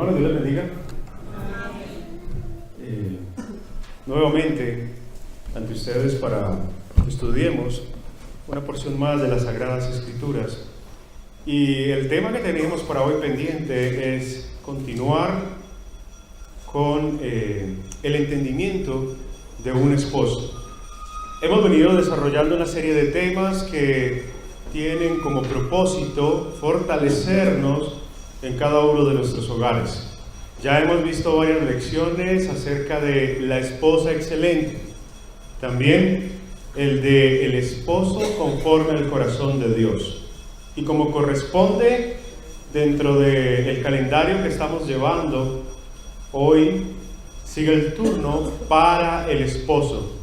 Hermanos, Dios les bendiga. Nuevamente, ante ustedes para que estudiemos una porción más de las Sagradas Escrituras. Y el tema que tenemos para hoy pendiente es continuar con el entendimiento de un esposo. Hemos venido desarrollando una serie de temas que tienen como propósito fortalecernos en cada uno de nuestros hogares. Ya hemos visto varias lecciones acerca de la esposa excelente, también el de el esposo conforme al corazón de Dios. Y como corresponde dentro del calendario que estamos llevando, hoy sigue el turno para el esposo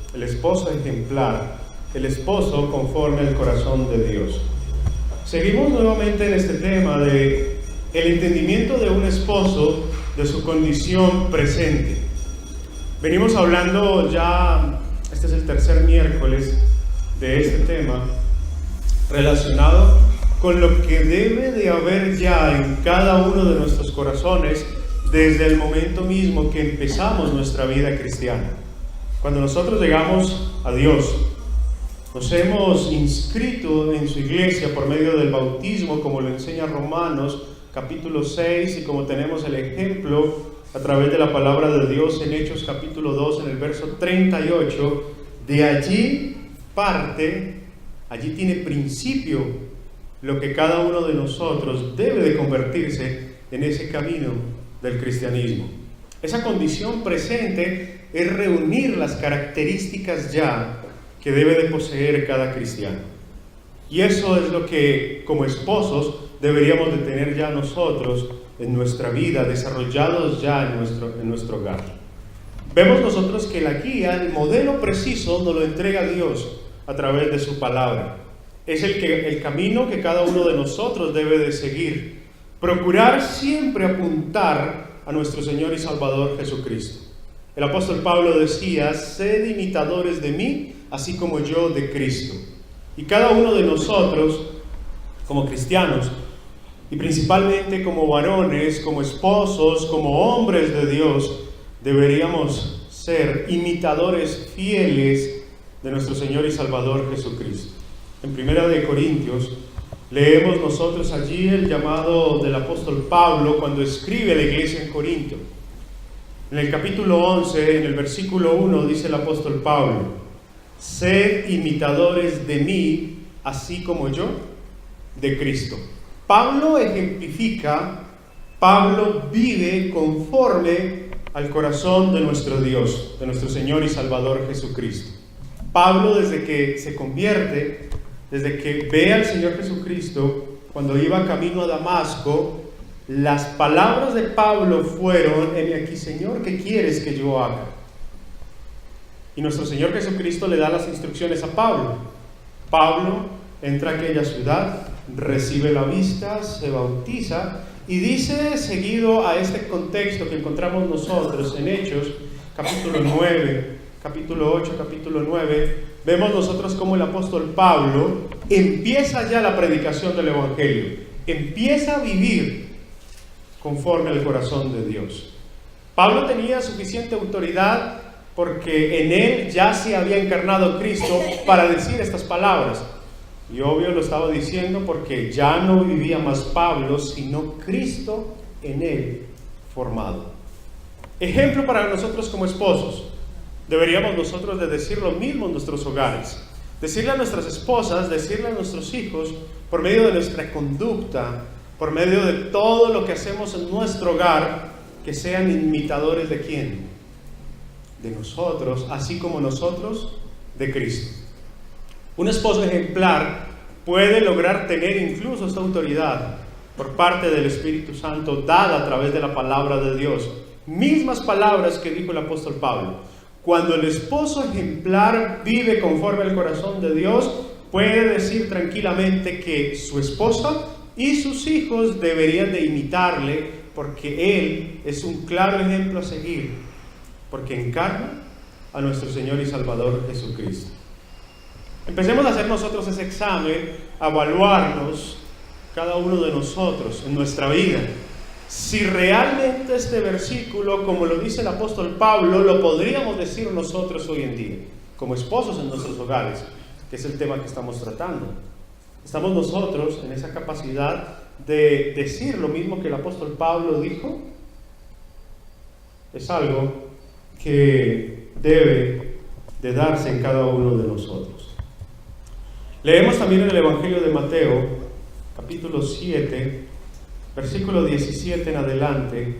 ejemplar, el esposo conforme al corazón de Dios. Seguimos nuevamente en este tema de el entendimiento de un esposo de su condición presente. Venimos hablando ya, este es el tercer miércoles de este tema, relacionado con lo que debe de haber ya en cada uno de nuestros corazones desde el momento mismo que empezamos nuestra vida cristiana. Cuando nosotros llegamos a Dios, nos hemos inscrito en su iglesia por medio del bautismo, como lo enseña Romanos capítulo 6, y como tenemos el ejemplo a través de la palabra de Dios en Hechos capítulo 2, en el verso 38, de allí parte, allí tiene principio lo que cada uno de nosotros debe de convertirse en ese camino del cristianismo. Esa condición presente es reunir las características ya que debe de poseer cada cristiano. Y eso es lo que como esposos deberíamos de tener ya nosotros en nuestra vida, desarrollados ya en nuestro hogar. Vemos nosotros que la guía, el modelo preciso, nos lo entrega Dios a través de su palabra. Es el camino que cada uno de nosotros debe de seguir. Procurar siempre apuntar a nuestro Señor y Salvador Jesucristo. El apóstol Pablo decía: sed imitadores de mí, así como yo de Cristo. Y cada uno de nosotros, como cristianos, y principalmente como varones, como esposos, como hombres de Dios, deberíamos ser imitadores fieles de nuestro Señor y Salvador Jesucristo. En 1 Corintios leemos nosotros allí el llamado del apóstol Pablo cuando escribe a la iglesia en Corinto. En el capítulo 11, en el versículo 1, dice el apóstol Pablo: sed imitadores de mí, así como yo de Cristo. Pablo ejemplifica, Pablo vive conforme al corazón de nuestro Dios, de nuestro Señor y Salvador Jesucristo. Pablo, desde que se convierte, desde que ve al Señor Jesucristo, cuando iba camino a Damasco, las palabras de Pablo fueron: heme aquí, Señor, ¿qué quieres que yo haga? Y nuestro Señor Jesucristo le da las instrucciones a Pablo. Pablo entra a aquella ciudad, recibe la vista, se bautiza, y dice, seguido a este contexto que encontramos nosotros en Hechos, capítulo 9, capítulo 8, capítulo 9, vemos nosotros cómo el apóstol Pablo empieza ya la predicación del Evangelio, empieza a vivir conforme al corazón de Dios. Pablo tenía suficiente autoridad porque en él ya se había encarnado Cristo para decir estas palabras. Y obvio lo estaba diciendo porque ya no vivía más Pablo, sino Cristo en él formado. Ejemplo para nosotros como esposos. Deberíamos nosotros de decir lo mismo en nuestros hogares. Decirle a nuestras esposas, decirle a nuestros hijos, por medio de nuestra conducta, por medio de todo lo que hacemos en nuestro hogar, que sean imitadores ¿de quién? De nosotros, así como nosotros de Cristo. Un esposo ejemplar puede lograr tener incluso esta autoridad por parte del Espíritu Santo dada a través de la palabra de Dios. Mismas palabras que dijo el apóstol Pablo. Cuando el esposo ejemplar vive conforme al corazón de Dios, puede decir tranquilamente que su esposa y sus hijos deberían de imitarle, porque él es un claro ejemplo a seguir, porque encarna a nuestro Señor y Salvador Jesucristo. Empecemos a hacer nosotros ese examen, a evaluarnos cada uno de nosotros en nuestra vida. si realmente este versículo, como lo dice el apóstol Pablo, lo podríamos decir nosotros hoy en día, como esposos en nuestros hogares, que es el tema que estamos tratando. ¿Estamos nosotros en esa capacidad de decir lo mismo que el apóstol Pablo dijo? Es algo que debe de darse en cada uno de nosotros. Leemos también en el Evangelio de Mateo, capítulo 7, versículo 17 en adelante.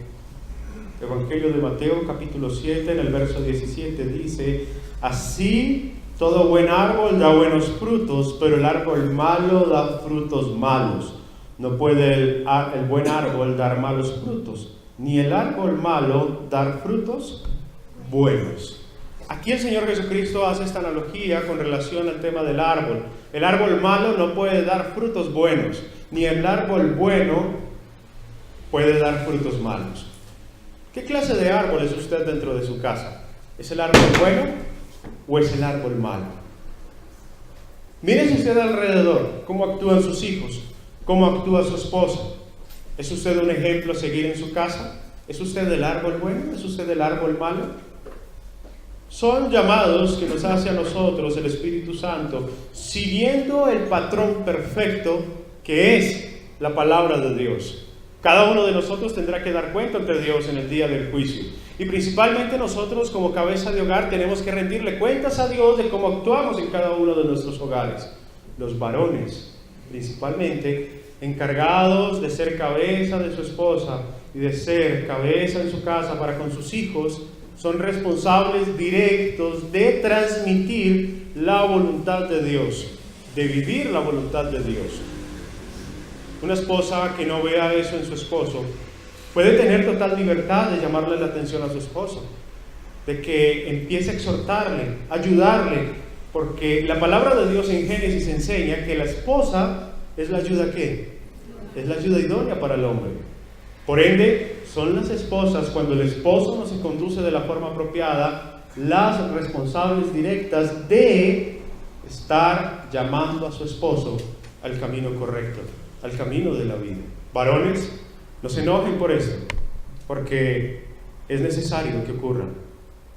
Evangelio de Mateo, capítulo 7, en el verso 17 dice: así todo buen árbol da buenos frutos, pero el árbol malo da frutos malos. No puede el buen árbol dar malos frutos, ni el árbol malo dar frutos buenos. Aquí el Señor Jesucristo hace esta analogía con relación al tema del árbol. El árbol malo no puede dar frutos buenos, ni el árbol bueno puede dar frutos malos. ¿Qué clase de árbol es usted dentro de su casa? ¿Es el árbol bueno o es el árbol malo? Mírese usted alrededor, cómo actúan sus hijos, cómo actúa su esposa. ¿Es usted un ejemplo a seguir en su casa? ¿Es usted el árbol bueno? ¿Es usted el árbol malo? Son llamados que nos hace a nosotros el Espíritu Santo, siguiendo el patrón perfecto que es la palabra de Dios. Cada uno de nosotros tendrá que dar cuenta ante Dios en el día del juicio. Y principalmente nosotros como cabeza de hogar tenemos que rendirle cuentas a Dios de cómo actuamos en cada uno de nuestros hogares. Los varones, principalmente, encargados de ser cabeza de su esposa y de ser cabeza en su casa para con sus hijos, son responsables directos de transmitir la voluntad de Dios, de vivir la voluntad de Dios. Una esposa que no vea eso en su esposo puede tener total libertad de llamarle la atención a su esposo, de que empiece a exhortarle, ayudarle, porque la palabra de Dios en Génesis enseña que la esposa es la ayuda ¿qué? Es la ayuda idónea para el hombre. Por ende, son las esposas, cuando el esposo no se conduce de la forma apropiada, las responsables directas de estar llamando a su esposo al camino correcto, al camino de la vida. Varones, no se enojen por eso, porque es necesario que ocurra.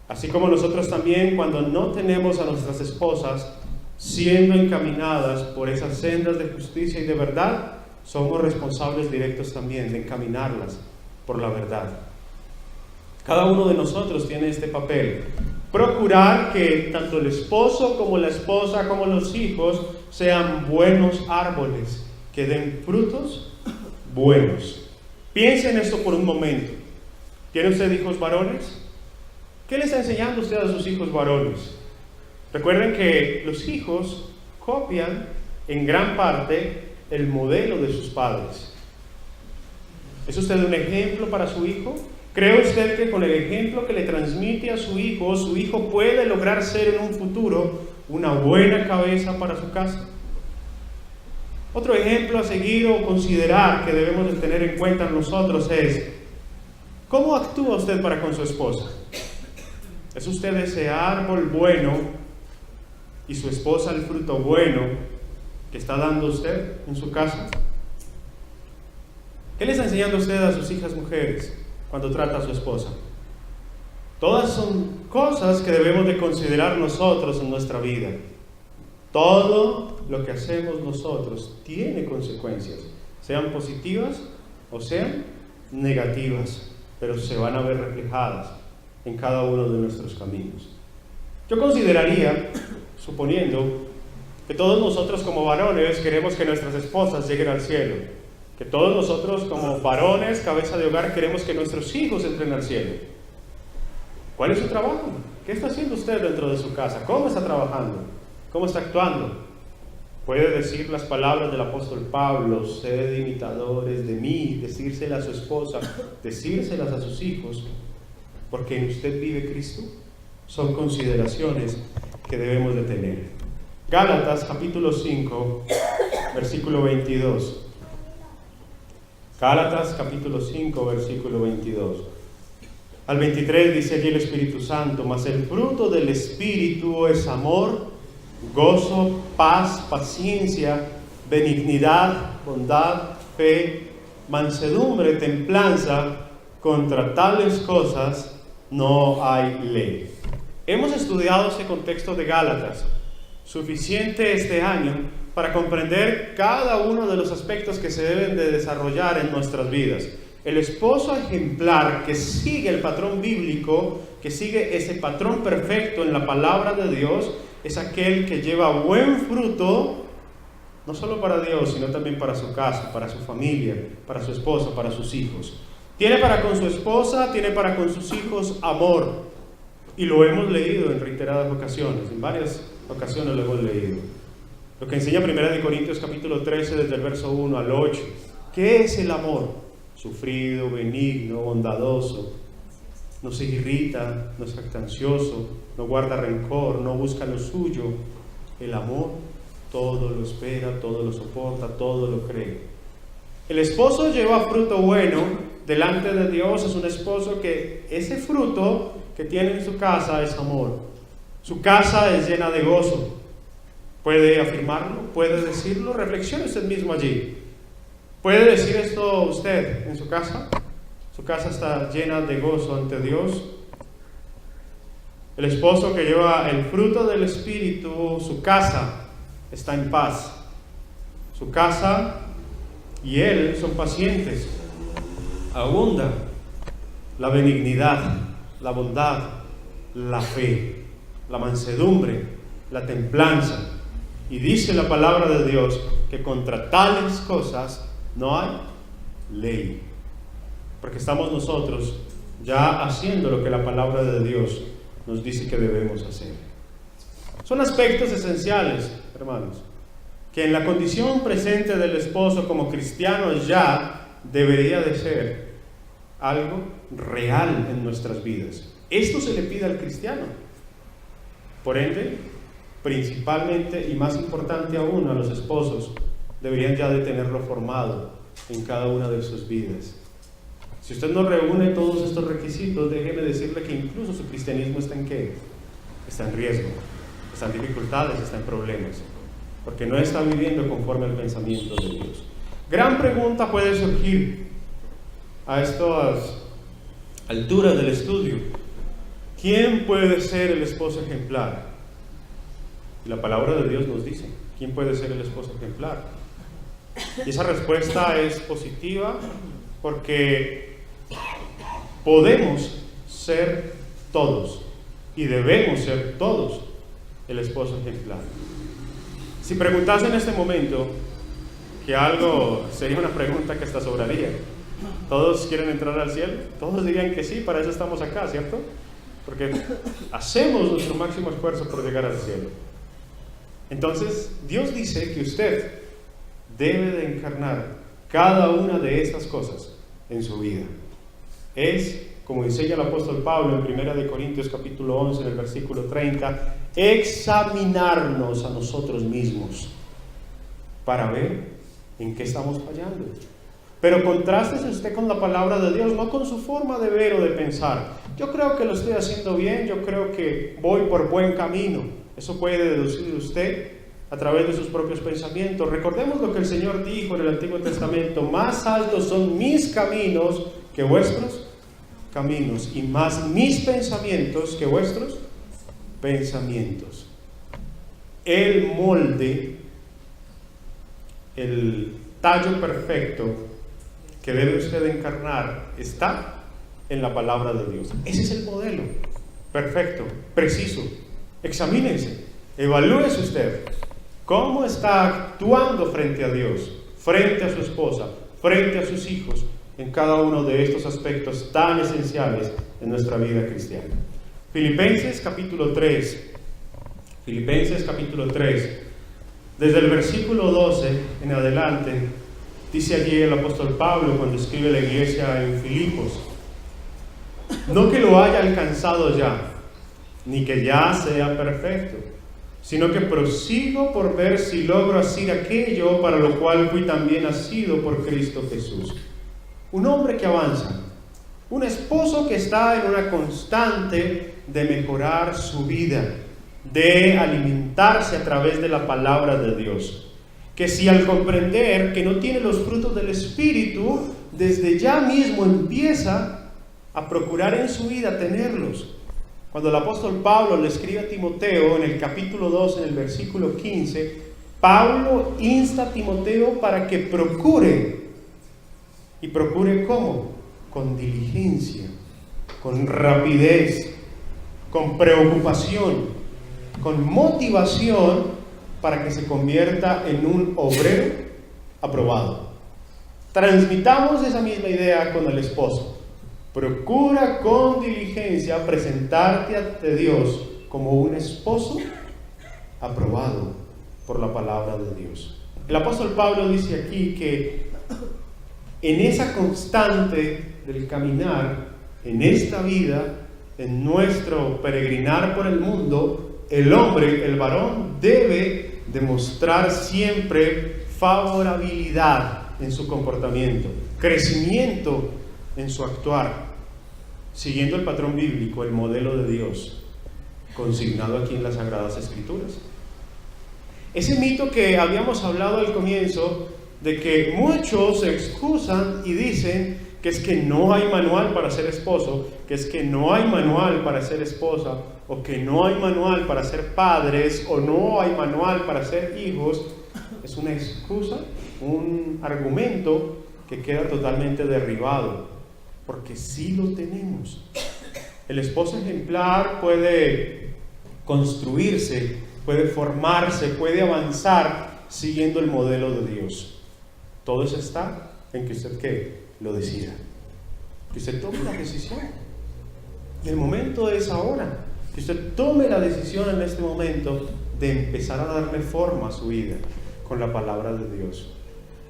Así como nosotros también, cuando no tenemos a nuestras esposas siendo encaminadas por esas sendas de justicia y de verdad, somos responsables directos también de encaminarlas por la verdad. Cada uno de nosotros tiene este papel: procurar que tanto el esposo como la esposa como los hijos sean buenos árboles, que den frutos buenos. Piense en esto por un momento. ¿Tiene usted hijos varones? ¿Qué le está enseñando usted a sus hijos varones? Recuerden que los hijos copian en gran parte el modelo de sus padres. ¿Es usted un ejemplo para su hijo? ¿Cree usted que con el ejemplo que le transmite a su hijo puede lograr ser en un futuro una buena cabeza para su casa? Otro ejemplo a seguir o considerar que debemos de tener en cuenta nosotros es: ¿cómo actúa usted para con su esposa? ¿Es usted ese árbol bueno y su esposa el fruto bueno que está dando usted en su casa? ¿Qué le está enseñando usted a sus hijas mujeres cuando trata a su esposa? Todas son cosas que debemos de considerar nosotros en nuestra vida. Todo lo que hacemos nosotros tiene consecuencias, sean positivas o sean negativas, pero se van a ver reflejadas en cada uno de nuestros caminos. Yo consideraría, suponiendo que todos nosotros como varones queremos que nuestras esposas lleguen al cielo, que todos nosotros como varones, cabeza de hogar, queremos que nuestros hijos entren al cielo. ¿Cuál es su trabajo? ¿Qué está haciendo usted dentro de su casa? ¿Cómo está trabajando? ¿Cómo está actuando? Puede decir las palabras del apóstol Pablo: sed imitadores de mí, decírselas a su esposa, decírselas a sus hijos, porque en usted vive Cristo. Son consideraciones que debemos de tener. Gálatas capítulo 5, versículo 22. Gálatas capítulo 5, versículo 22. Al 23 dice allí el Espíritu Santo: mas el fruto del Espíritu es amor, gozo, paz, paciencia, benignidad, bondad, fe, mansedumbre, templanza, contra tales cosas no hay ley. Hemos estudiado ese contexto de Gálatas suficiente este año para comprender cada uno de los aspectos que se deben de desarrollar en nuestras vidas. El esposo ejemplar que sigue el patrón bíblico, que sigue ese patrón perfecto en la palabra de Dios, es aquel que lleva buen fruto, no solo para Dios, sino también para su casa, para su familia, para su esposa, para sus hijos. Tiene para con su esposa, tiene para con sus hijos amor. Y lo hemos leído en reiteradas ocasiones, en varias ocasiones lo hemos leído. Lo que enseña 1 Corintios capítulo 13, desde el verso 1 al 8. ¿Qué es el amor? Sufrido, benigno, bondadoso. No se irrita, no es jactancioso, no guarda rencor, no busca lo suyo. El amor todo lo espera, todo lo soporta, todo lo cree. El esposo lleva fruto bueno delante de Dios. Es un esposo que ese fruto que tiene en su casa es amor. Su casa es llena de gozo. ¿Puede afirmarlo? ¿Puede decirlo? Reflexione usted mismo allí. ¿Puede decir esto usted en su casa? ¿Su casa está llena de gozo ante Dios? El esposo que lleva el fruto del Espíritu, su casa está en paz. Su casa y él son pacientes. Abunda la benignidad, la bondad, la fe, la mansedumbre, la templanza. Y dice la palabra de Dios que contra tales cosas no hay ley. Porque estamos nosotros ya haciendo lo que la palabra de Dios nos dice que debemos hacer. Son aspectos esenciales, hermanos, que en la condición presente del esposo como cristiano ya debería de ser algo real en nuestras vidas. Esto se le pide al cristiano. Por ende, principalmente y más importante aún, a los esposos deberían ya de tenerlo formado en cada una de sus vidas. Si usted no reúne todos estos requisitos, déjeme decirle que incluso su cristianismo está en ¿qué? Está en riesgo, está en dificultades, está en problemas, porque no está viviendo conforme al pensamiento de Dios. Gran pregunta puede surgir a estas alturas del estudio: ¿quién puede ser el esposo ejemplar? Y la palabra de Dios nos dice, ¿quién puede ser el esposo ejemplar? Y esa respuesta es positiva porque podemos ser todos y debemos ser todos el esposo ejemplar. Si preguntase en este momento, que algo sería una pregunta que hasta sobraría: ¿todos quieren entrar al cielo? Todos dirían que sí, para eso estamos acá, ¿cierto? Porque hacemos nuestro máximo esfuerzo por llegar al cielo. Entonces, Dios dice que usted debe de encarnar cada una de estas cosas en su vida. Es, como enseña el apóstol Pablo en 1 Corintios capítulo 11, en el versículo 30, examinarnos a nosotros mismos para ver en qué estamos fallando. Pero contrástese usted con la palabra de Dios, no con su forma de ver o de pensar. Yo creo que lo estoy haciendo bien, yo creo que voy por buen camino. Eso puede deducir usted a través de sus propios pensamientos. Recordemos lo que el Señor dijo en el Antiguo Testamento: más altos son mis caminos que vuestros caminos, y más mis pensamientos que vuestros pensamientos. El molde, el tallo perfecto que debe usted encarnar está en la palabra de Dios. Ese es el modelo perfecto, preciso. Examínense, evalúese usted cómo está actuando frente a Dios, frente a su esposa, frente a sus hijos, en cada uno de estos aspectos tan esenciales en nuestra vida cristiana. Filipenses capítulo 3, desde el versículo 12 en adelante, dice allí el apóstol Pablo cuando escribe a la iglesia en Filipos: no que lo haya alcanzado ya, ni que ya sea perfecto, sino que prosigo por ver si logro hacer aquello para lo cual fui también nacido por Cristo Jesús. Un hombre que avanza, un esposo que está en una constante de mejorar su vida, de alimentarse a través de la palabra de Dios. que si al comprender que no tiene los frutos del Espíritu, desde ya mismo empieza a procurar en su vida tenerlos. Cuando el apóstol Pablo le escribe a Timoteo en el capítulo 2, en el versículo 15, Pablo insta a Timoteo para que procure. ¿Y procure cómo? Con diligencia, con rapidez, con preocupación, con motivación, para que se convierta en un obrero aprobado. Transmitamos esa misma idea con el esposo. Procura con diligencia presentarte ante Dios como un esposo aprobado por la palabra de Dios. El apóstol Pablo dice aquí que en esa constante del caminar, en esta vida, en nuestro peregrinar por el mundo, el hombre, el varón, debe demostrar siempre favorabilidad en su comportamiento, crecimiento en su actuar, siguiendo el patrón bíblico, el modelo de Dios, consignado aquí en las Sagradas Escrituras. Ese mito que habíamos hablado al comienzo, de que muchos se excusan y dicen que es que no hay manual para ser esposo, que es que no hay manual para ser esposa, o que no hay manual para ser padres, o no hay manual para ser hijos, es una excusa, un argumento que queda totalmente derribado, porque sí lo tenemos. El esposo ejemplar puede construirse, puede formarse, puede avanzar siguiendo el modelo de Dios. Todo eso está en que usted lo decida, que usted tome la decisión. Y el momento es ahora, que usted tome la decisión en este momento de empezar a darle forma a su vida con la palabra de Dios.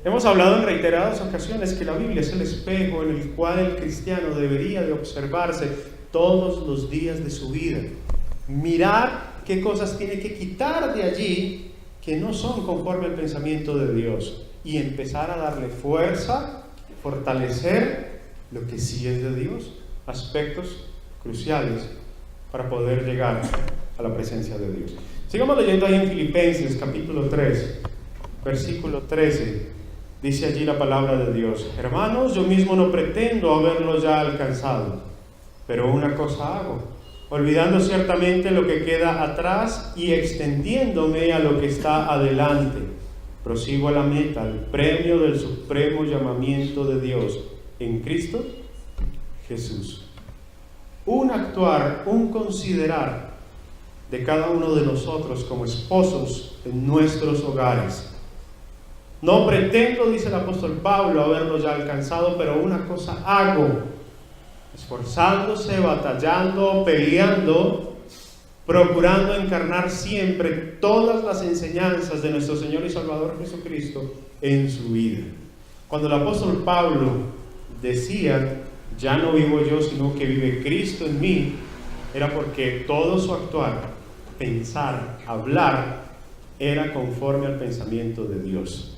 Hemos hablado en reiteradas ocasiones que la Biblia es el espejo en el cual el cristiano debería de observarse todos los días de su vida. Mirar qué cosas tiene que quitar de allí que no son conforme al pensamiento de Dios y empezar a darle fuerza, fortalecer lo que sí es de Dios, aspectos cruciales para poder llegar a la presencia de Dios. Sigamos leyendo ahí en Filipenses capítulo 3, versículo 13. Dice allí la palabra de Dios: hermanos, yo mismo no pretendo haberlo ya alcanzado, pero una cosa hago, olvidando ciertamente lo que queda atrás y extendiéndome a lo que está adelante. Prosigo a la meta, al premio del supremo llamamiento de Dios en Cristo Jesús. Un actuar, un considerar de cada uno de nosotros como esposos en nuestros hogares. No pretendo, dice el apóstol Pablo, haberlo ya alcanzado, pero una cosa hago, esforzándose, batallando, peleando, procurando encarnar siempre todas las enseñanzas de nuestro Señor y Salvador Jesucristo en su vida. Cuando el apóstol Pablo decía, ya no vivo yo, sino que vive Cristo en mí, era porque todo su actuar, pensar, hablar, era conforme al pensamiento de Dios.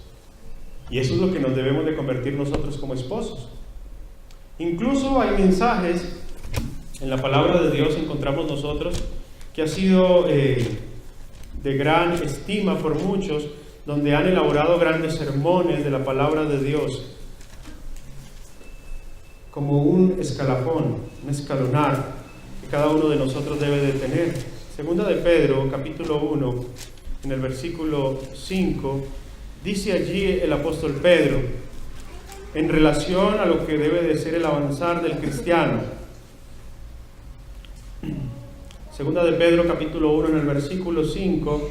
Y eso es lo que nos debemos de convertir nosotros como esposos. Incluso hay mensajes en la palabra de Dios, encontramos nosotros, que ha sido de gran estima por muchos, donde han elaborado grandes sermones de la palabra de Dios, como un escalafón, un escalonar, que cada uno de nosotros debe de tener. Segunda de Pedro, capítulo 1, en el versículo 5, dice allí el apóstol Pedro, en relación a lo que debe de ser el avanzar del cristiano. Segunda de Pedro, capítulo 1, en el versículo 5,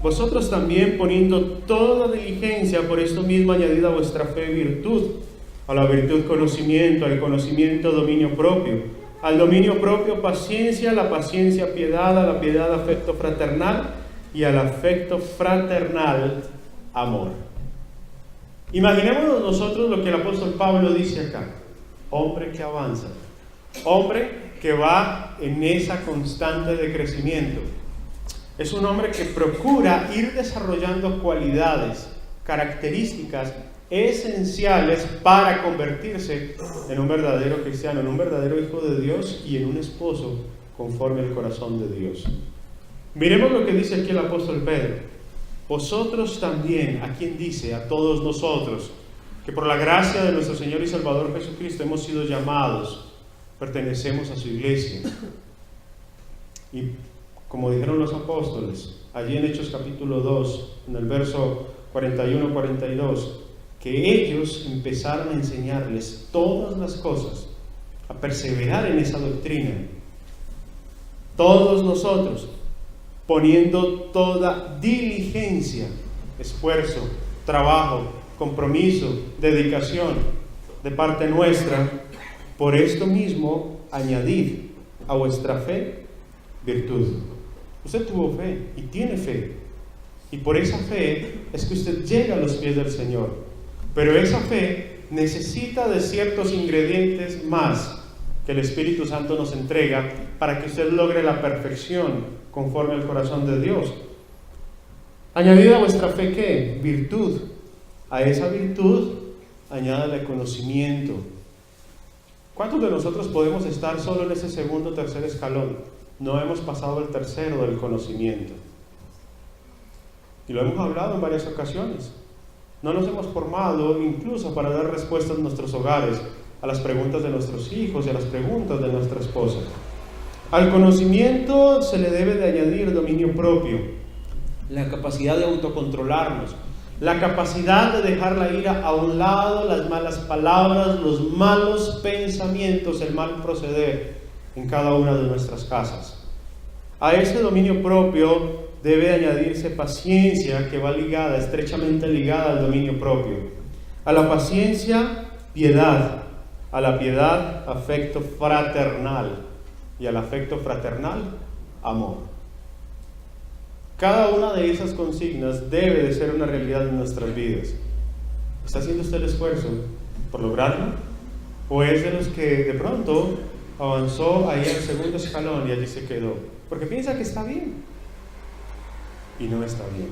vosotros también poniendo toda diligencia, por esto mismo añadid a vuestra fe virtud, a la virtud conocimiento, al conocimiento dominio propio, al dominio propio paciencia, a la paciencia piedad, a la piedad afecto fraternal y al afecto fraternal amor. Imaginémonos nosotros lo que el apóstol Pablo dice acá: hombre que avanza, hombre que va en esa constante de crecimiento. Es un hombre que procura ir desarrollando cualidades, características esenciales para convertirse en un verdadero cristiano, en un verdadero hijo de Dios y en un esposo conforme al corazón de Dios. Miremos lo que dice aquí el apóstol Pedro. vosotros también, ¿a quién dice? A todos nosotros, que por la gracia de nuestro Señor y Salvador Jesucristo hemos sido llamados, pertenecemos a su iglesia. Y como dijeron los apóstoles, allí en Hechos capítulo 2, en el verso 41-42, que ellos empezaron a enseñarles todas las cosas, a perseverar en esa doctrina. Todos nosotros, poniendo toda diligencia, esfuerzo, trabajo, compromiso, dedicación de parte nuestra, por esto mismo añadid a vuestra fe virtud. Usted tuvo fe y tiene fe, y por esa fe es que usted llega a los pies del Señor. Pero esa fe necesita de ciertos ingredientes más que el Espíritu Santo nos entrega para que usted logre la perfección conforme al corazón de Dios. Añadid a vuestra fe, ¿qué? Virtud. A esa virtud añádale conocimiento. ¿Cuántos de nosotros podemos estar solo en ese segundo o tercer escalón? No hemos pasado el tercero del conocimiento. Y lo hemos hablado en varias ocasiones. No nos hemos formado incluso para dar respuestas en nuestros hogares a las preguntas de nuestros hijos y a las preguntas de nuestra esposa. Al conocimiento se le debe de añadir dominio propio, la capacidad de autocontrolarnos, la capacidad de dejar la ira a un lado, las malas palabras, los malos pensamientos, el mal proceder en cada una de nuestras casas. A ese dominio propio debe añadirse paciencia, que va ligada, estrechamente ligada al dominio propio. A la paciencia, piedad. A la piedad, afecto fraternal. Y al afecto fraternal, amor. Cada una de esas consignas debe de ser una realidad en nuestras vidas. ¿Está haciendo usted el esfuerzo por lograrlo? ¿O es de los que de pronto avanzó ahí al segundo escalón y allí se quedó? Porque piensa que está bien. Y no está bien.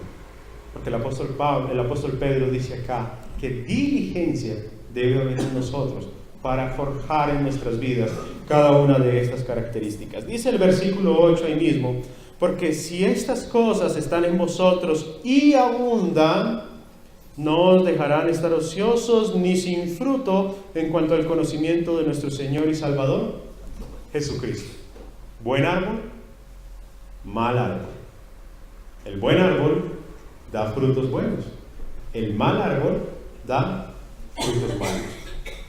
Porque el apóstol Pedro dice acá que diligencia debe haber en nosotros para forjar en nuestras vidas cada una de estas características. Dice el versículo 8 ahí mismo: porque si estas cosas están en vosotros y abundan, no os dejarán estar ociosos ni sin fruto en cuanto al conocimiento de nuestro Señor y Salvador Jesucristo. Buen árbol, mal árbol. El buen árbol da frutos buenos. El mal árbol da frutos malos.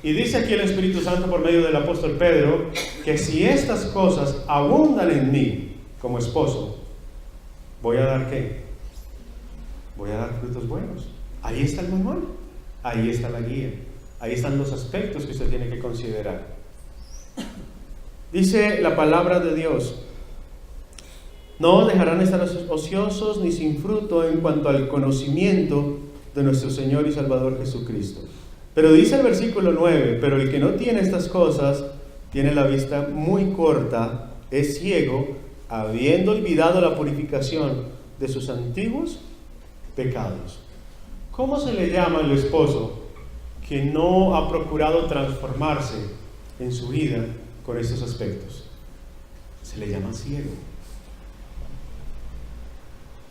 Y dice aquí el Espíritu Santo por medio del apóstol Pedro que si estas cosas abundan en mí como esposo, ¿voy a dar qué? Voy a dar frutos buenos. Ahí está el manual, ahí está la guía, ahí están los aspectos que usted tiene que considerar. Dice la palabra de Dios: no os dejarán estar ociosos ni sin fruto en cuanto al conocimiento de nuestro Señor y Salvador Jesucristo. Pero dice el versículo 9: pero el que no tiene estas cosas tiene la vista muy corta, es ciego, habiendo olvidado la purificación de sus antiguos pecados. ¿Cómo se le llama al esposo que no ha procurado transformarse en su vida con estos aspectos? Se le llama ciego.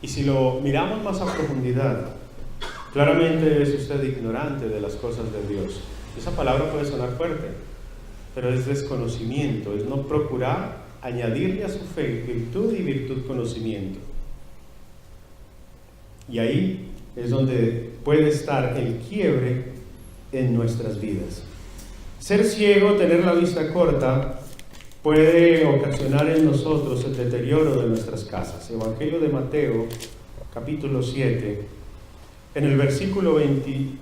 Y si lo miramos más a profundidad, claramente es usted ignorante de las cosas de Dios. Esa palabra puede sonar fuerte, pero es desconocimiento, es no procurar añadirle a su fe virtud y virtud conocimiento. Y ahí es donde puede estar el quiebre en nuestras vidas. Ser ciego, tener la vista corta, puede ocasionar en nosotros el deterioro de nuestras casas. Evangelio de Mateo, capítulo 7, en el versículo 26,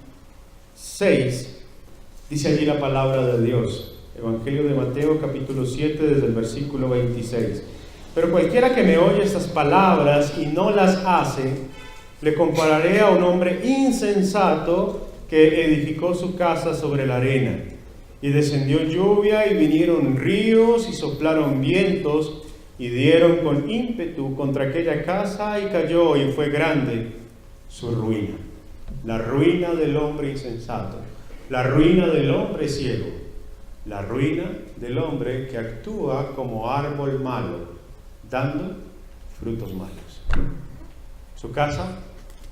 dice allí la palabra de Dios. Evangelio de Mateo, capítulo 7, desde el versículo 26. Pero cualquiera que me oye estas palabras y no las hace, le compararé a un hombre insensato que edificó su casa sobre la arena. Y descendió lluvia y vinieron ríos y soplaron vientos y dieron con ímpetu contra aquella casa y cayó, y fue grande su ruina. La ruina del hombre insensato, la ruina del hombre ciego, la ruina del hombre que actúa como árbol malo, dando frutos malos. Su casa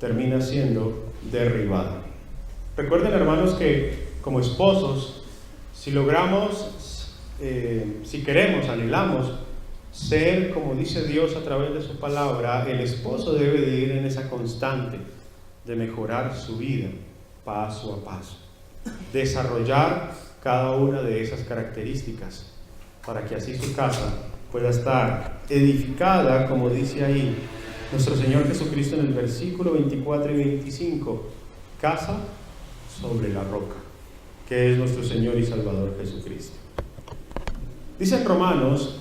termina siendo derribada. Recuerden, hermanos, que como esposos, si logramos, si queremos, anhelamos ser como dice Dios a través de su palabra, el esposo debe de ir en esa constante de mejorar su vida paso a paso, desarrollar cada una de esas características para que así su casa pueda estar edificada, como dice ahí nuestro Señor Jesucristo en el versículo 24 y 25, casa sobre la roca, que es nuestro Señor y Salvador Jesucristo. Dice en Romanos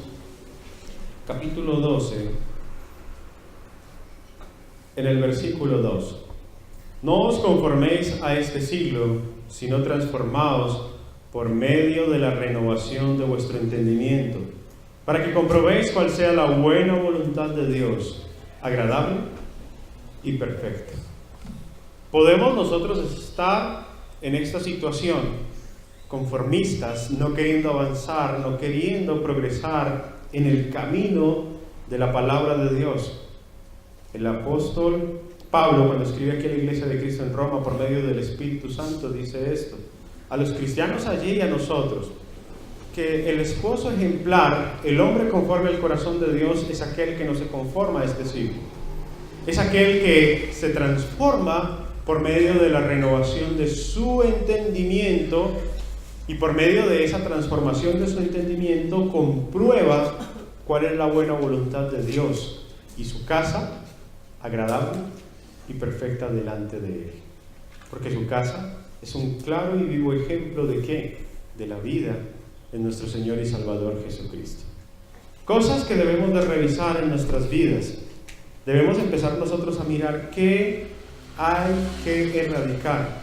capítulo 12, en el versículo 2, no os conforméis a este siglo, sino transformaos por medio de la renovación de vuestro entendimiento, para que comprobéis cuál sea la buena voluntad de Dios, agradable y perfecta. Podemos nosotros estar en esta situación conformistas, no queriendo avanzar, no queriendo progresar en el camino de la palabra de Dios. El apóstol Pablo, cuando escribe aquí a la iglesia de Cristo en Roma por medio del Espíritu Santo, dice esto a los cristianos allí y a nosotros, que el esposo ejemplar, el hombre conforme al corazón de Dios, es aquel que no se conforma a este siglo, es aquel que se transforma por medio de la renovación de su entendimiento, y por medio de esa transformación de su entendimiento comprueba cuál es la buena voluntad de Dios y su casa agradable y perfecta delante de Él. Porque su casa es un claro y vivo ejemplo de ¿qué? De la vida de nuestro Señor y Salvador Jesucristo. Cosas que debemos de revisar en nuestras vidas. Debemos empezar nosotros a mirar qué hay que erradicar.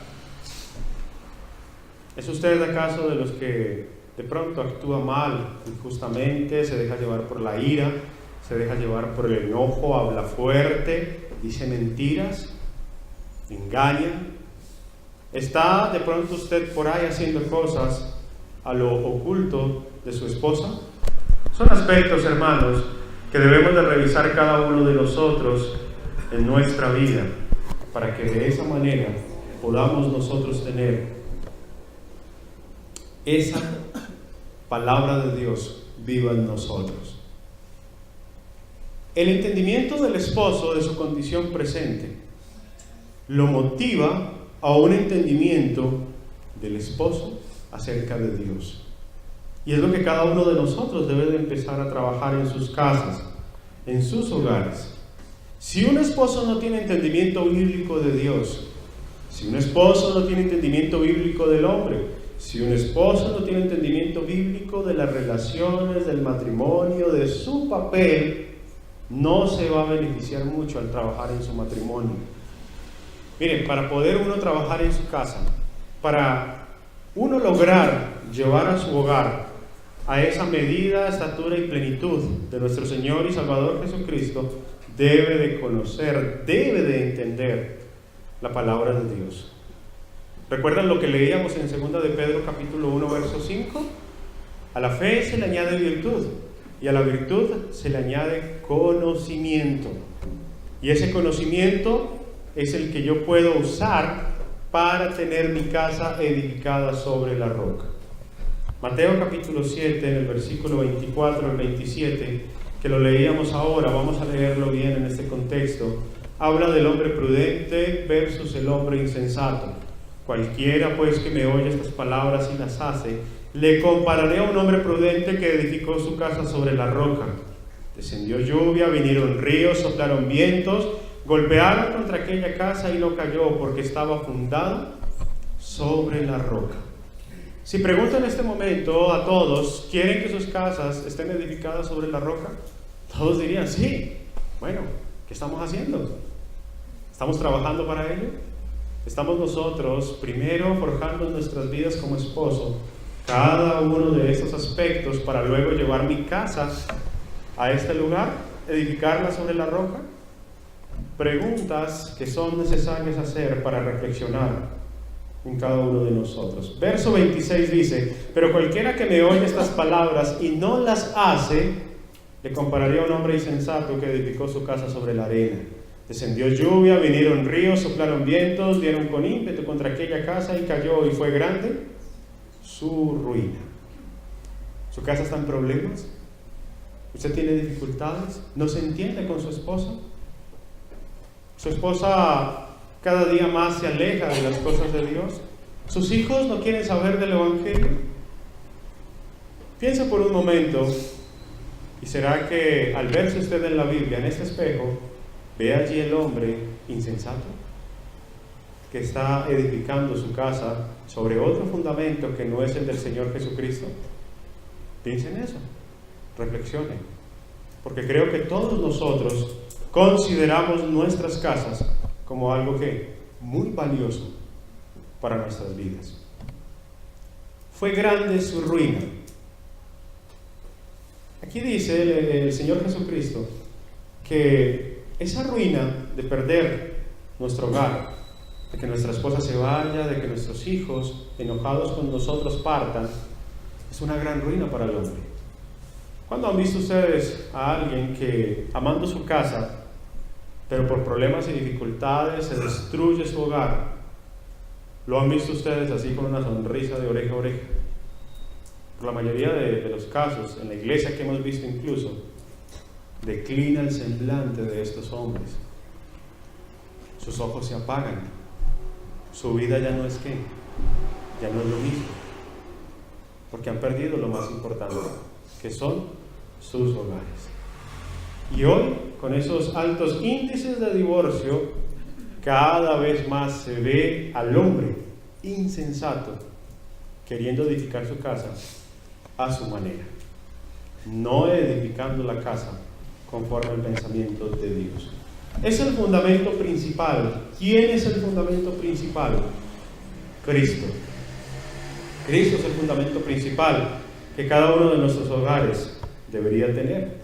¿Es usted acaso de los que de pronto actúa mal, injustamente, se deja llevar por la ira, se deja llevar por el enojo, habla fuerte, dice mentiras, engaña? ¿Está de pronto usted por ahí haciendo cosas a lo oculto de su esposa? Son aspectos, hermanos, que debemos de revisar cada uno de nosotros en nuestra vida, para que de esa manera podamos nosotros tener esa palabra de Dios viva en nosotros. El entendimiento del esposo de su condición presente lo motiva a un entendimiento del esposo acerca de Dios. Y es lo que cada uno de nosotros debe de empezar a trabajar en sus casas, en sus hogares. Si un esposo no tiene entendimiento bíblico de Dios, si un esposo no tiene entendimiento bíblico del hombre, si un esposo no tiene entendimiento bíblico de las relaciones, del matrimonio, de su papel, no se va a beneficiar mucho al trabajar en su matrimonio. Miren, para poder uno trabajar en su casa, para uno lograr llevar a su hogar a esa medida, estatura y plenitud de nuestro Señor y Salvador Jesucristo, debe de conocer, debe de entender la palabra de Dios. ¿Recuerdan lo que leíamos en 2 de Pedro capítulo 1 verso 5? A la fe se le añade virtud, y a la virtud se le añade conocimiento. Y ese conocimiento es el que yo puedo usar para tener mi casa edificada sobre la roca. Mateo capítulo 7, en el versículo 24 al 27, que lo leíamos ahora, vamos a leerlo bien en este contexto, habla del hombre prudente versus el hombre insensato. Cualquiera pues que me oye estas palabras y las hace, le compararé a un hombre prudente que edificó su casa sobre la roca. Descendió lluvia, vinieron ríos, soplaron vientos, golpearon contra aquella casa y no cayó porque estaba fundada sobre la roca. Si pregunto en este momento a todos, ¿quieren que sus casas estén edificadas sobre la roca? Todos dirían, sí. Bueno, ¿qué estamos haciendo? ¿Estamos trabajando para ello? Estamos nosotros primero forjando nuestras vidas como esposo cada uno de estos aspectos para luego llevar mi casa a este lugar, edificarla sobre la roca. Preguntas que son necesarias hacer para reflexionar en cada uno de nosotros. Verso 26 dice, pero cualquiera que me oye estas palabras y no las hace, le compararé a un hombre insensato que edificó su casa sobre la arena. Descendió lluvia, vinieron ríos, soplaron vientos, dieron con ímpetu contra aquella casa y cayó, y fue grande su ruina. ¿Su casa está en problemas? ¿Usted tiene dificultades? ¿No se entiende con su esposa? ¿Su esposa cada día más se aleja de las cosas de Dios? ¿Sus hijos no quieren saber del Evangelio? Piensa por un momento, ¿y será que al verse usted en la Biblia, en este espejo, ve allí el hombre insensato que está edificando su casa sobre otro fundamento que no es el del Señor Jesucristo? Piensen en eso, reflexionen, porque creo que todos nosotros consideramos nuestras casas como algo que muy valioso para nuestras vidas. Fue grande su ruina. Aquí dice el Señor Jesucristo que esa ruina de perder nuestro hogar, de que nuestra esposa se vaya, de que nuestros hijos enojados con nosotros partan, es una gran ruina para el hombre. ¿Cuándo han visto ustedes a alguien que, amando su casa, pero por problemas y dificultades se destruye su hogar? ¿Lo han visto ustedes así con una sonrisa de oreja a oreja? Por la mayoría de los casos, en la iglesia que hemos visto incluso, declina el semblante de estos hombres. Sus ojos se apagan. Su vida ya no es ya no es lo mismo. Porque han perdido lo más importante, que son sus hogares. Y hoy, con esos altos índices de divorcio, cada vez más se ve al hombre insensato queriendo edificar su casa a su manera, no edificando la casa conforme al pensamiento de Dios. Es el fundamento principal. ¿Quién es el fundamento principal? Cristo. Cristo es el fundamento principal que cada uno de nuestros hogares debería tener.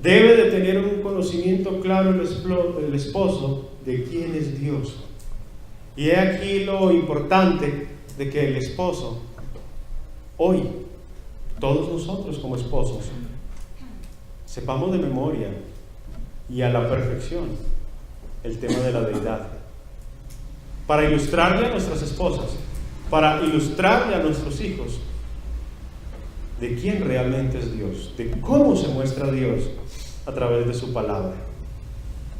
Debe de tener un conocimiento claro el esposo de quién es Dios. Y he aquí lo importante de que el esposo, hoy, todos nosotros como esposos, sepamos de memoria y a la perfección el tema de la deidad, para ilustrarle a nuestras esposas, para ilustrarle a nuestros hijos de quién realmente es Dios, de cómo se muestra Dios a través de su palabra.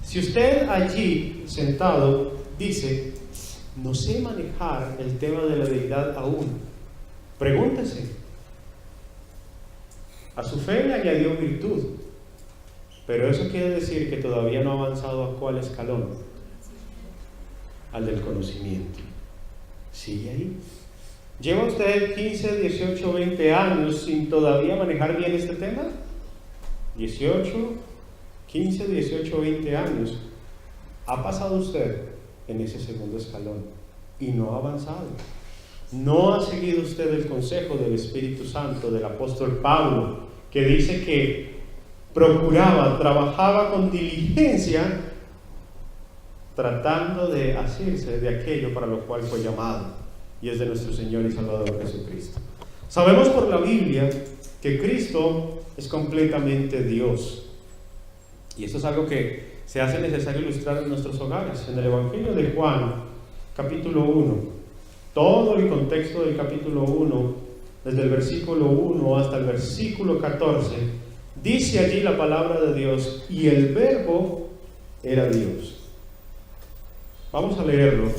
Si usted allí sentado dice, no sé manejar el tema de la deidad aún, pregúntese. A su fe le añadió virtud, pero eso quiere decir que todavía no ha avanzado a cuál escalón, al del conocimiento. ¿Sigue ahí? ¿Lleva usted 15, 18, 20 años sin todavía manejar bien este tema? 18, 15, 18, 20 años. ¿Ha pasado usted en ese segundo escalón y no ha avanzado? ¿No ha seguido usted el consejo del Espíritu Santo, del apóstol Pablo, que dice que trabajaba con diligencia, tratando de hacerse de aquello para lo cual fue llamado, y es de nuestro Señor y Salvador Jesucristo? Sabemos por la Biblia que Cristo es completamente Dios, y esto es algo que se hace necesario ilustrar en nuestros hogares. En el Evangelio de Juan, capítulo 1, todo el contexto del capítulo 1, desde el versículo 1 hasta el versículo 14, dice allí la palabra de Dios, y el Verbo era Dios. Vamos a leerlo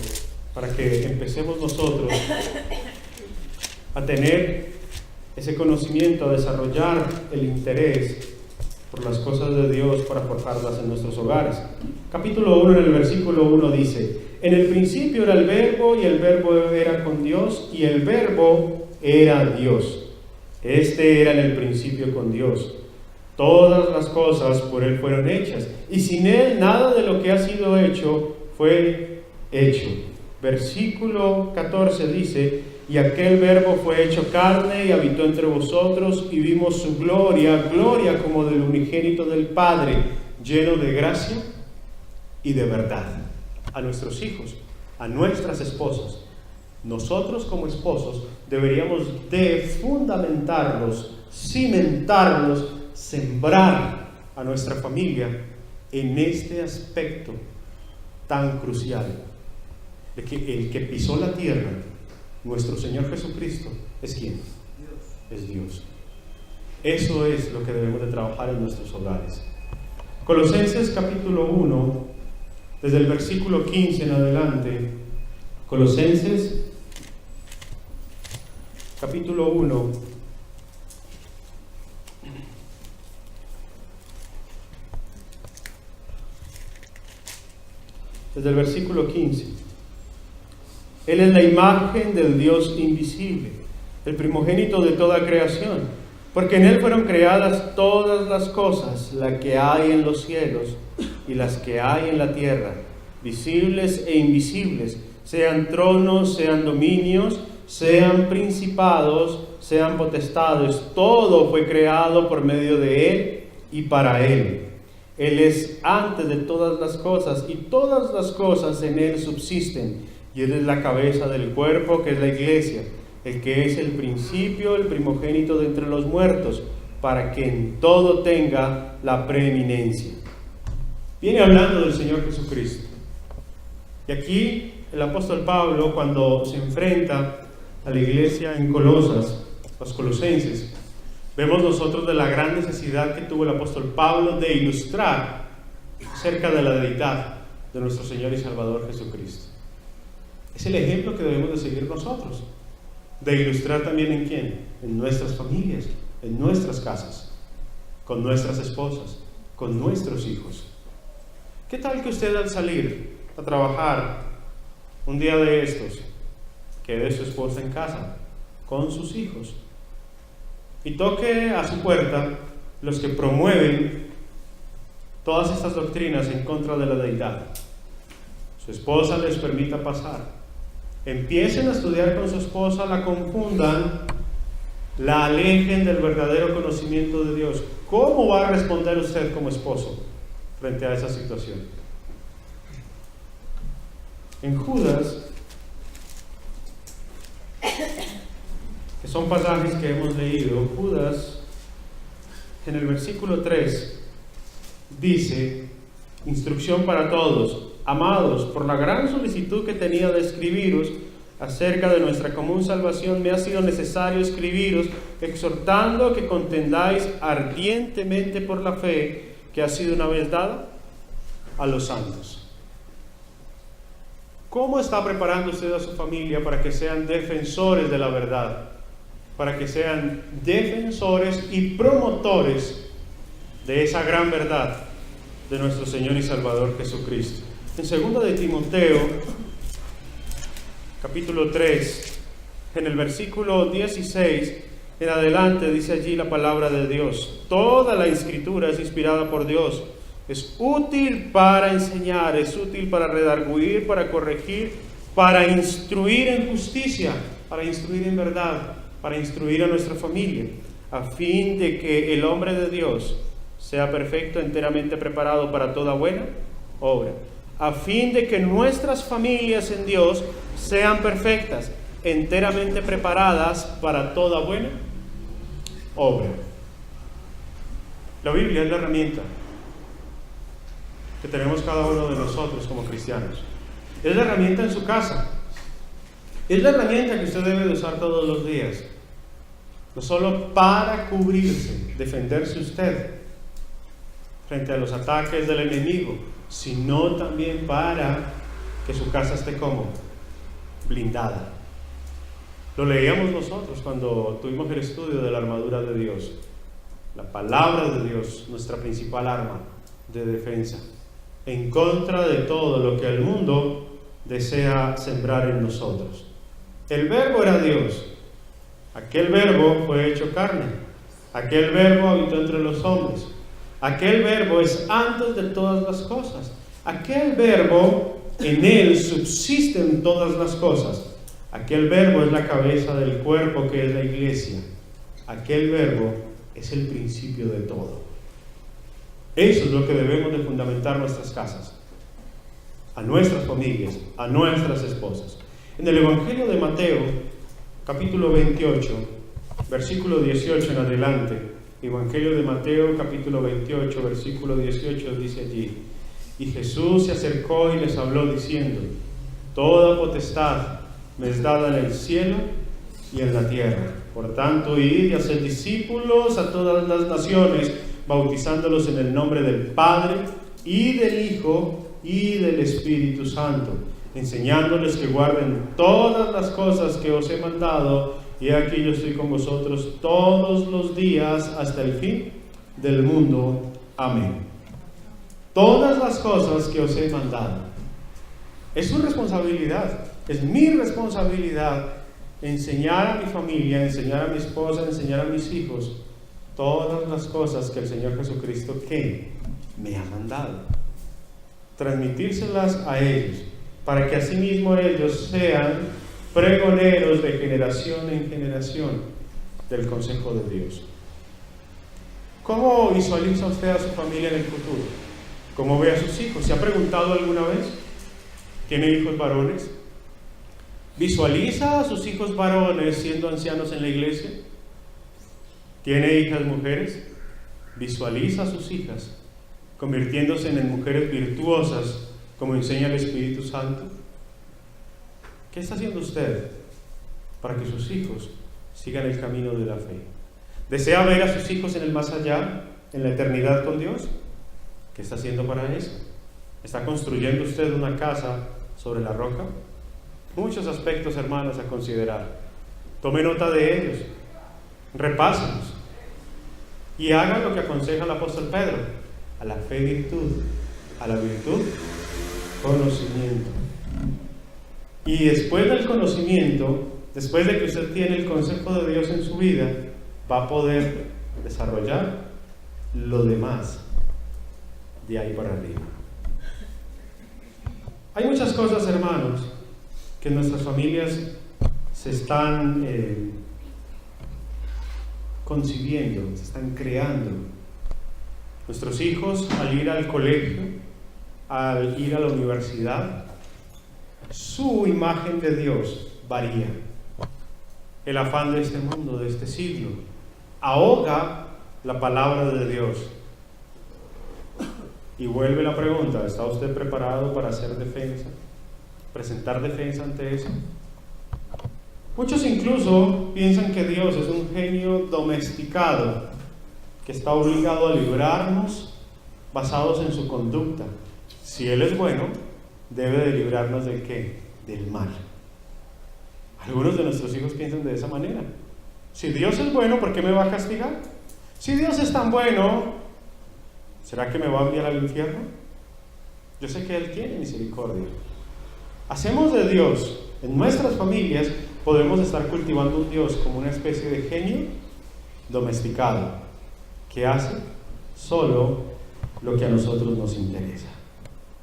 para que empecemos nosotros a tener ese conocimiento, a desarrollar el interés por las cosas de Dios para forjarlas en nuestros hogares. Capítulo 1, en el versículo 1 dice, en el principio era el Verbo, y el Verbo era con Dios, y el Verbo era Dios. Este era en el principio con Dios. Todas las cosas por Él fueron hechas, y sin Él nada de lo que ha sido hecho fue hecho. Versículo 14 dice, y aquel Verbo fue hecho carne y habitó entre vosotros, y vimos su gloria, gloria como del unigénito del Padre, lleno de gracia y de verdad. A nuestros hijos, a nuestras esposas, nosotros como esposos deberíamos de fundamentarlos, cimentarlos, sembrar a nuestra familia en este aspecto tan crucial, de que el que pisó la tierra, nuestro Señor Jesucristo, ¿es quién? Dios. Es Dios. Eso es lo que debemos de trabajar en nuestros hogares. Colosenses capítulo 1, desde el versículo 15 en adelante. Colosenses capítulo 1, desde el versículo 15. Él es la imagen del Dios invisible, el primogénito de toda creación, porque en Él fueron creadas todas las cosas, las que hay en los cielos y las que hay en la tierra, visibles e invisibles, sean tronos, sean dominios, sean principados, sean potestades. Todo fue creado por medio de Él y para Él. Él es antes de todas las cosas, y todas las cosas en Él subsisten, y Él es la cabeza del cuerpo, que es la iglesia, el que es el principio, el primogénito de entre los muertos, para que en todo tenga la preeminencia. Viene hablando del Señor Jesucristo. Y aquí el apóstol Pablo, cuando se enfrenta a la iglesia en Colosas, los colosenses, vemos nosotros de la gran necesidad que tuvo el apóstol Pablo de ilustrar acerca de la deidad de nuestro Señor y Salvador Jesucristo. Es el ejemplo que debemos de seguir nosotros, de ilustrar también en quién, en nuestras familias, en nuestras casas, con nuestras esposas, con nuestros hijos. ¿Qué tal que usted al salir a trabajar un día de estos, quede su esposa en casa con sus hijos y toque a su puerta los que promueven todas estas doctrinas en contra de la deidad? Su esposa les permita pasar, empiecen a estudiar con su esposa, la confundan, la alejen del verdadero conocimiento de Dios. ¿Cómo va a responder usted como esposo frente a esa situación? En Judas, que son pasajes que hemos leído, Judas, en el versículo 3, dice, instrucción para todos: amados, por la gran solicitud que tenía de escribiros acerca de nuestra común salvación, me ha sido necesario escribiros, exhortando que contendáis ardientemente por la fe que ha sido una vez dada a los santos. ¿Cómo está preparando usted a su familia para que sean defensores de la verdad? Para que sean defensores y promotores de esa gran verdad de nuestro Señor y Salvador Jesucristo. En 2 de Timoteo, capítulo 3, en el versículo 16 en adelante, dice allí la palabra de Dios: toda la Escritura es inspirada por Dios, es útil para enseñar, es útil para redarguir, para corregir, para instruir en justicia, para instruir en verdad, para instruir a nuestra familia, a fin de que el hombre de Dios sea perfecto, enteramente preparado para toda buena obra, a fin de que nuestras familias en Dios sean perfectas, enteramente preparadas para toda buena obra. La Biblia es la herramienta que tenemos cada uno de nosotros como cristianos. Es la herramienta en su casa. Es la herramienta que usted debe de usar todos los días. No solo para cubrirse, defenderse usted frente a los ataques del enemigo, sino también para que su casa esté como blindada. Lo leíamos nosotros cuando tuvimos el estudio de la armadura de Dios. La palabra de Dios, nuestra principal arma de defensa en contra de todo lo que el mundo desea sembrar en nosotros. El verbo era Dios. Aquel verbo fue hecho carne. Aquel verbo habitó entre los hombres. Aquel verbo es antes de todas las cosas. Aquel verbo, en él subsisten todas las cosas. Aquel verbo es la cabeza del cuerpo, que es la iglesia. Aquel verbo es el principio de todo. Eso es lo que debemos de fundamentar nuestras casas, a nuestras familias, a nuestras esposas. En el Evangelio de Mateo, capítulo 28, versículo 18 en adelante, Evangelio de Mateo, capítulo 28, versículo 18, dice allí: y Jesús se acercó y les habló diciendo: toda potestad me es dada en el cielo y en la tierra. Por tanto, id y haced discípulos a todas las naciones, bautizándolos en el nombre del Padre, y del Hijo, y del Espíritu Santo, enseñándoles que guarden todas las cosas que os he mandado, y aquí yo estoy con vosotros todos los días hasta el fin del mundo. Amén. Todas las cosas que os he mandado. Es su responsabilidad, es mi responsabilidad enseñar a mi familia, enseñar a mi esposa, enseñar a mis hijos todas las cosas que el Señor Jesucristo que me ha mandado. Transmitírselas a ellos, para que asimismo ellos sean pregoneros de generación en generación del consejo de Dios. ¿Cómo visualiza usted a su familia en el futuro? ¿Cómo ve a sus hijos? ¿Se ha preguntado alguna vez? ¿Tiene hijos varones? ¿Visualiza a sus hijos varones siendo ancianos en la iglesia? ¿Tiene hijas mujeres? ¿Visualiza a sus hijas convirtiéndose en mujeres virtuosas como enseña el Espíritu Santo? ¿Qué está haciendo usted para que sus hijos sigan el camino de la fe? ¿Desea ver a sus hijos en el más allá, en la eternidad con Dios? ¿Qué está haciendo para eso? ¿Está construyendo usted una casa sobre la roca? Muchos aspectos, hermanos, a considerar. Tome nota de ellos, repásenlos y hagan lo que aconseja el apóstol Pedro: a la fe virtud, a la virtud conocimiento. Y después del conocimiento, después de que usted tiene el consejo de Dios en su vida, va a poder desarrollar lo demás de ahí para arriba. Hay muchas cosas, hermanos, que en nuestras familias se están concibiendo, se están creando. Nuestros hijos, al ir al colegio, al ir a la universidad, su imagen de Dios varía. El afán de este mundo, de este siglo, ahoga la palabra de Dios. Y vuelve la pregunta: ¿está usted preparado para hacer defensa? ¿Presentar defensa ante eso? Muchos incluso piensan que Dios es un genio domesticado que está obligado a librarnos basados en su conducta. Si Él es bueno, debe de librarnos ¿del qué? Del mal. Algunos de nuestros hijos piensan de esa manera. Si Dios es bueno, ¿por qué me va a castigar? Si Dios es tan bueno, ¿será que me va a enviar al infierno? Yo sé que Él tiene misericordia. Hacemos de Dios, en nuestras familias, podemos estar cultivando un Dios como una especie de genio domesticado, que hace solo lo que a nosotros nos interesa.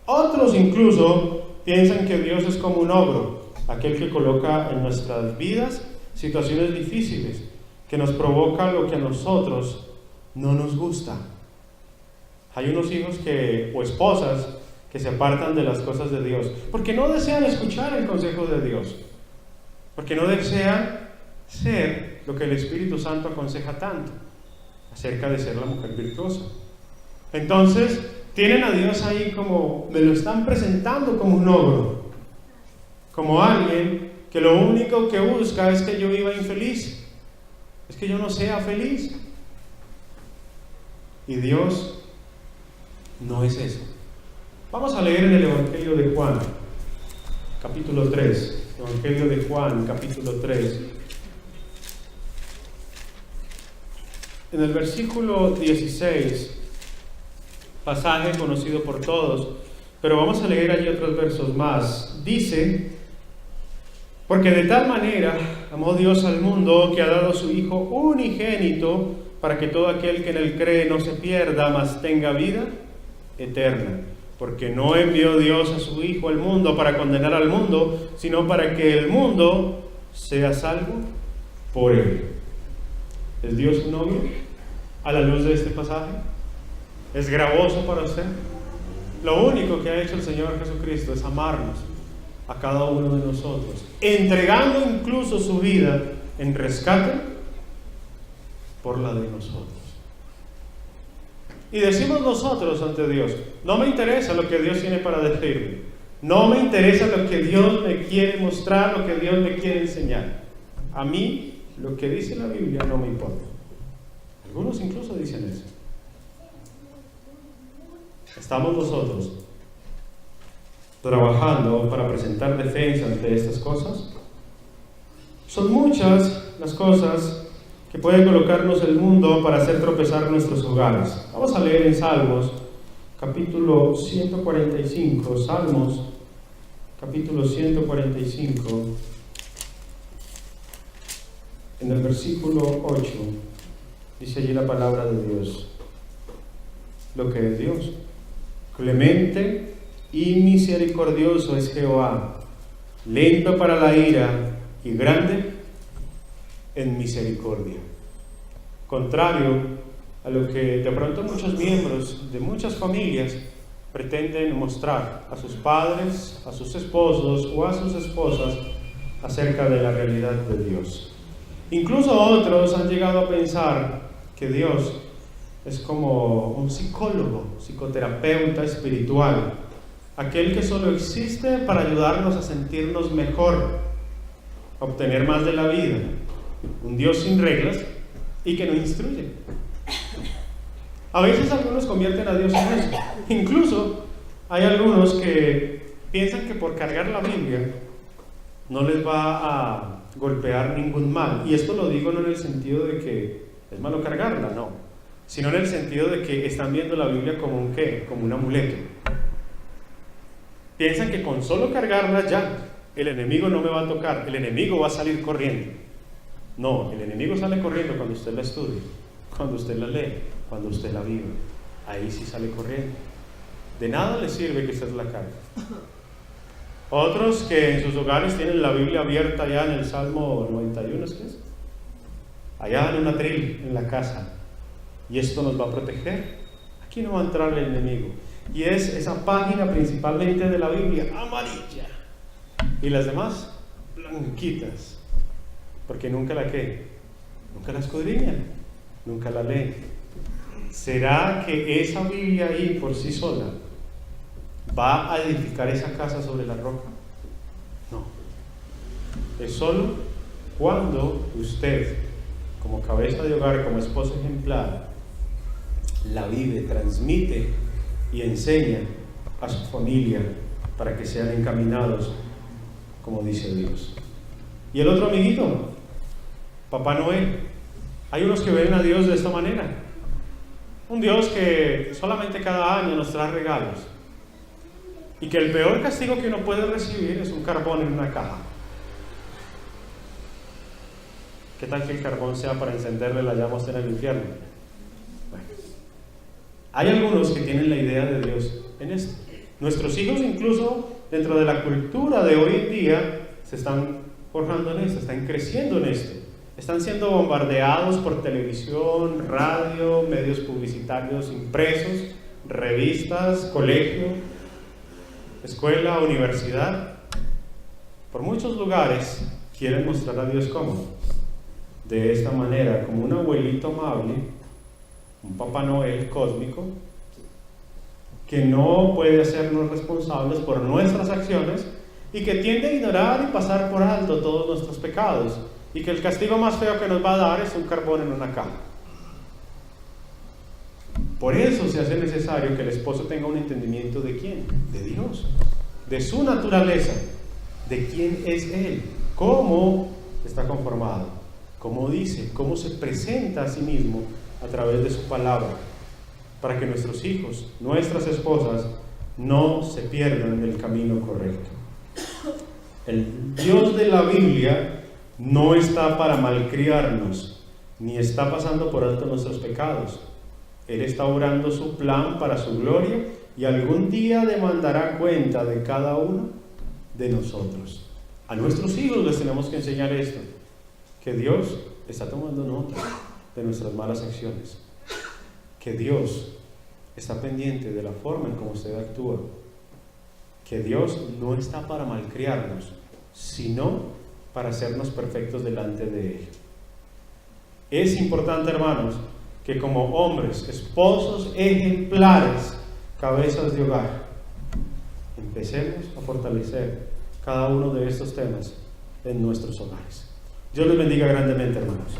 Otros incluso piensan que Dios es como un ogro, aquel que coloca en nuestras vidas situaciones difíciles, que nos provoca lo que a nosotros no nos gusta. Hay unos hijos o esposas que se apartan de las cosas de Dios, porque no desean escuchar el consejo de Dios, porque no desean ser lo que el Espíritu Santo aconseja tanto, acerca de ser la mujer virtuosa. Entonces, tienen a Dios ahí como, me lo están presentando como un ogro, como alguien que lo único que busca es que yo viva infeliz, es que yo no sea feliz. Y Dios no es eso. Vamos a leer en el Evangelio de Juan, capítulo 3. Evangelio de Juan, capítulo 3. En el versículo 16, pasaje conocido por todos, pero vamos a leer allí otros versos más. Dice: porque de tal manera amó Dios al mundo, que ha dado a su Hijo unigénito, para que todo aquel que en él cree no se pierda, mas tenga vida eterna. Porque no envió Dios a su Hijo al mundo para condenar al mundo, sino para que el mundo sea salvo por él. ¿Es Dios un novio a la luz de este pasaje? ¿Es gravoso para usted? Lo único que ha hecho el Señor Jesucristo es amarnos a cada uno de nosotros, entregando incluso su vida en rescate por la de nosotros. Y decimos nosotros ante Dios, no me interesa lo que Dios tiene para decirme, no me interesa lo que Dios me quiere mostrar, lo que Dios me quiere enseñar. A mí, lo que dice la Biblia no me importa. Algunos incluso dicen eso. Estamos nosotros trabajando para presentar defensa ante estas cosas. Son muchas las cosas que puede colocarnos el mundo para hacer tropezar nuestros hogares. Vamos a leer en Salmos, capítulo 145, Salmos, capítulo 145, en el versículo 8, dice allí la palabra de Dios, lo que es Dios. Clemente y misericordioso es Jehová, lento para la ira y grande en misericordia. Contrario a lo que de pronto muchos miembros de muchas familias pretenden mostrar a sus padres, a sus esposos o a sus esposas acerca de la realidad de Dios. Incluso otros han llegado a pensar que Dios es como un psicólogo, psicoterapeuta espiritual, aquel que solo existe para ayudarnos a sentirnos mejor, a obtener más de la vida, un Dios sin reglas y que no instruye. A veces algunos convierten a Dios en eso. Incluso hay algunos que piensan que por cargar la Biblia no les va a golpear ningún mal. Y esto lo digo no en el sentido de que es malo cargarla, no, sino en el sentido de que están viendo la Biblia como un ¿qué? Como un amuleto. Piensan que con solo cargarla ya, el enemigo no me va a tocar, el enemigo va a salir corriendo. No, el enemigo sale corriendo cuando usted la estudia, cuando usted la lee, cuando usted la vive. Ahí sí sale corriendo. De nada le sirve que usted la cargue. Otros que en sus hogares tienen la Biblia abierta ya en el Salmo 91, ¿es que es? Allá en un atril, en la casa. Y esto nos va a proteger. Aquí no va a entrar el enemigo. Y es esa página principalmente de la Biblia amarilla. Y las demás blanquitas. Porque nunca la escudriñan, nunca la leen. ¿Será que esa Biblia ahí por sí sola va a edificar esa casa sobre la roca? No. Es solo cuando usted, como cabeza de hogar, como esposo ejemplar, la vive, transmite y enseña a su familia para que sean encaminados como dice Dios. Y el otro amiguito, Papá Noel. Hay unos que ven a Dios de esta manera. Un Dios que solamente cada año nos trae regalos. Y que el peor castigo que uno puede recibir es un carbón en una caja. ¿Qué tal que el carbón sea para encenderle la llama a usted en el infierno? Bueno, hay algunos que tienen la idea de Dios en esto. Nuestros hijos, incluso dentro de la cultura de hoy en día, se están forjando en esto, están creciendo en esto. Están siendo bombardeados por televisión, radio, medios publicitarios impresos, revistas, colegio, escuela, universidad. Por muchos lugares quieren mostrar a Dios como de esta manera, como un abuelito amable, un Papá Noel cósmico, que no puede hacernos responsables por nuestras acciones y que tiende a ignorar y pasar por alto todos nuestros pecados, y que el castigo más feo que nos va a dar es un carbón en una caja. Por eso se hace necesario que el esposo tenga un entendimiento de quién, de Dios, de su naturaleza, de quién es Él, cómo está conformado, cómo dice, cómo se presenta a sí mismo a través de su palabra, para que nuestros hijos, nuestras esposas, no se pierdan del camino correcto. El Dios de la Biblia no está para malcriarnos, ni está pasando por alto nuestros pecados. Él está obrando su plan para su gloria y algún día demandará cuenta de cada uno de nosotros. A nuestros hijos les tenemos que enseñar esto, que Dios está tomando nota de nuestras malas acciones, que Dios está pendiente de la forma en cómo usted actúa, que Dios no está para malcriarnos, sino para hacernos perfectos delante de Él. Es importante, hermanos, que como hombres, esposos ejemplares, cabezas de hogar, empecemos a fortalecer cada uno de estos temas en nuestros hogares. Dios les bendiga grandemente, hermanos.